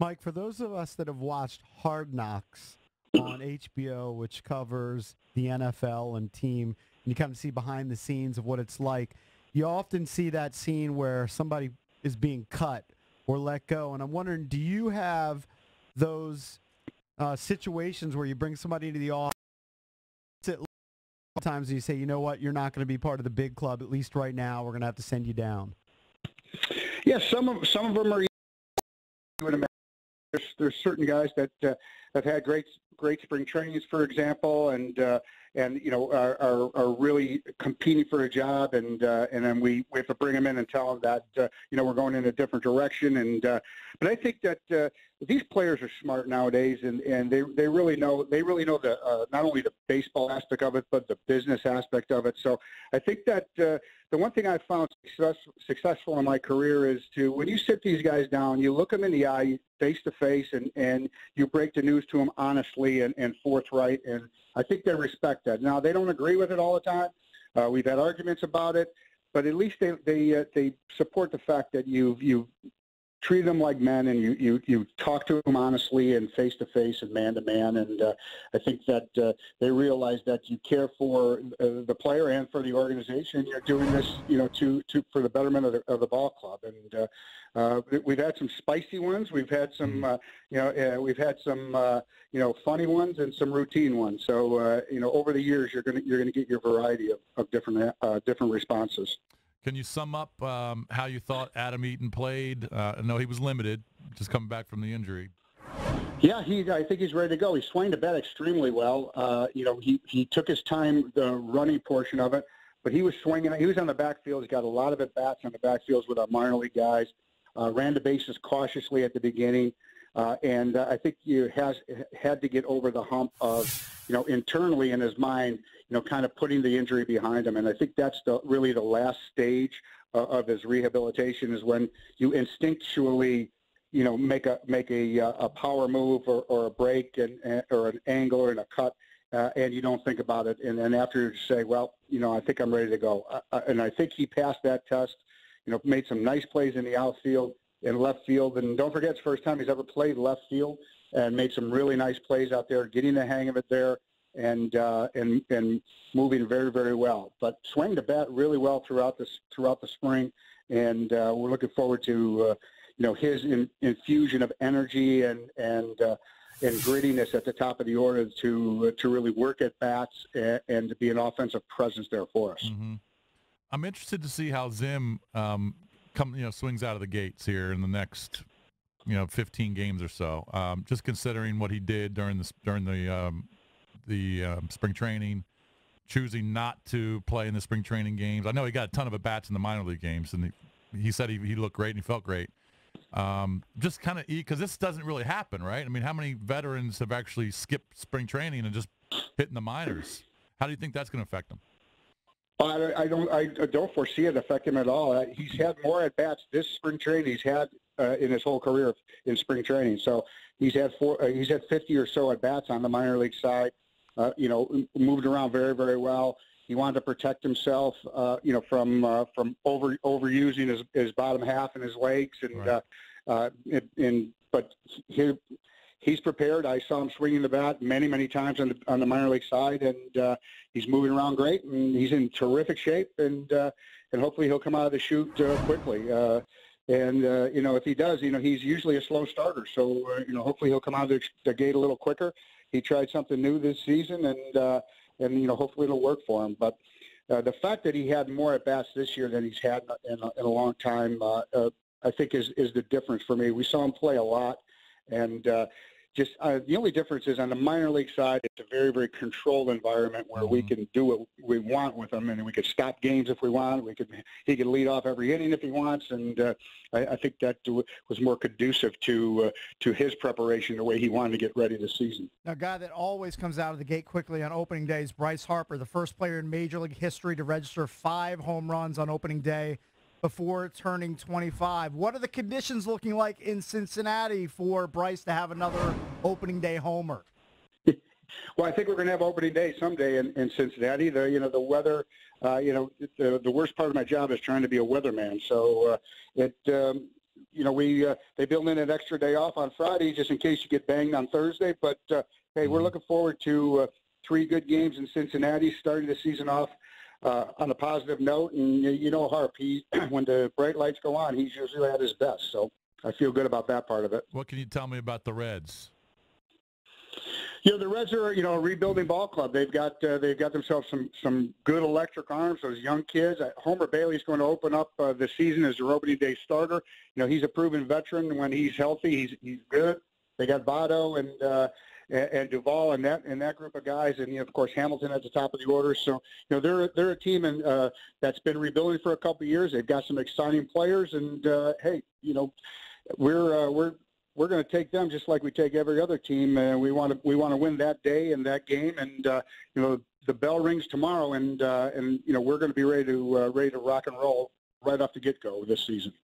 Mike, for those of us that have watched Hard Knocks on HBO, which covers the NFL and team, and you kind of see behind the scenes of what it's like, you often see that scene where somebody is being cut or let go. And I'm wondering, do you have those situations where you bring somebody into the office times and you say, you know what, you're not going to be part of the big club, at least right now, we're going to have to send you down? Yeah, some of them are. There's certain guys that have had great spring trainings, for example, and are really competing for a job, and then we have to bring them in and tell them that we're going in a different direction. And but I think that these players are smart nowadays, and they really know the not only the baseball aspect of it, but the business aspect of it. So I think that the one thing I've found successful in my career is when you sit these guys down, you look them in the eye, face to face, and you break the news to them honestly and forthright. And I think they respect that. Now, they don't agree with it all the time. We've had arguments about it, but at least they support the fact that you treat them like men, and you talk to them honestly and face to face and man to man. And I think that they realize that you care for the player and for the organization. You're doing this, for the betterment of the ball club. And we've had some spicy ones. We've had some, funny ones and some routine ones. So over the years, you're gonna get your variety of different responses. Can you sum up how you thought Adam Eaton played? I know he was limited, just coming back from the injury. Yeah, I think he's ready to go. He swung the bat extremely well. He took his time, the running portion of it, but he was swinging. He was on the backfield. He got a lot of at-bats on the backfields with our minor league guys. Ran the bases cautiously at the beginning. And I think he had to get over the hump of, internally in his mind, kind of putting the injury behind him. And I think that's really the last stage of his rehabilitation, is when you instinctually, make a power move or a break or an angle or a cut, and you don't think about it. And then after you say, well, I think I'm ready to go. And I think he passed that test, made some nice plays in the outfield and left field. And don't forget, it's the first time he's ever played left field, and made some really nice plays out there, getting the hang of it there, and moving very, very well. But swing the bat really well throughout the spring, and we're looking forward to his infusion of energy and grittiness at the top of the order to really work at bats and to be an offensive presence there for us. Mm-hmm. I'm interested to see how Zim swings out of the gates here in the next 15 games or so. Just considering what he did during the spring training, choosing not to play in the spring training games. I know he got a ton of at-bats in the minor league games, and he said he looked great and he felt great. Just kind of because this doesn't really happen, right? I mean, how many veterans have actually skipped spring training and just hit in the minors? How do you think that's going to affect him? I don't foresee it affect him at all. He's had more at-bats this spring training he's had in his whole career in spring training. So he's had 50 or so at-bats on the minor league side. Moved around very, very well. He wanted to protect himself, from overusing his bottom half and his legs, and right. But he's prepared. I saw him swinging the bat many, many times on the minor league side, and he's moving around great, and he's in terrific shape, and hopefully he'll come out of the chute quickly. If he does, he's usually a slow starter, so hopefully he'll come out of the gate a little quicker. He tried something new this season, and hopefully it'll work for him. But the fact that he had more at bats this year than he's had in a long time, I think is the difference for me. We saw him play a lot, and the only difference is on the minor league side, it's a very, very controlled environment where we can do what we want with him, and we could stop games if we want. He could lead off every inning if he wants, and I think that was more conducive to his preparation, the way he wanted to get ready this season. Now, a guy that always comes out of the gate quickly on opening day is Bryce Harper, the first player in Major League history to register 5 home runs on opening day before turning 25. What are the conditions looking like in Cincinnati for Bryce to have another opening day homer? Well, I think we're going to have opening day someday in Cincinnati. The weather, the worst part of my job is trying to be a weatherman. So they build in an extra day off on Friday just in case you get banged on Thursday. But hey, we're looking forward to 3 good games in Cincinnati, starting the season off on a positive note. And Harp, when the bright lights go on, he's usually at his best. So I feel good about that part of it. What can you tell me about the Reds? The Reds are, a rebuilding ball club. They've got themselves some good electric arms. Those young kids. Homer Bailey's going to open up the season as their opening day starter. He's a proven veteran. When he's healthy, he's good. They got Votto and Duvall and that group of guys, and of course Hamilton at the top of the order. So they're a team that's been rebuilding for a couple of years. They've got some exciting players, and hey, we're going to take them just like we take every other team. We want to win that day and that game, and the bell rings tomorrow, and we're going to be ready to rock and roll right off the get-go this season.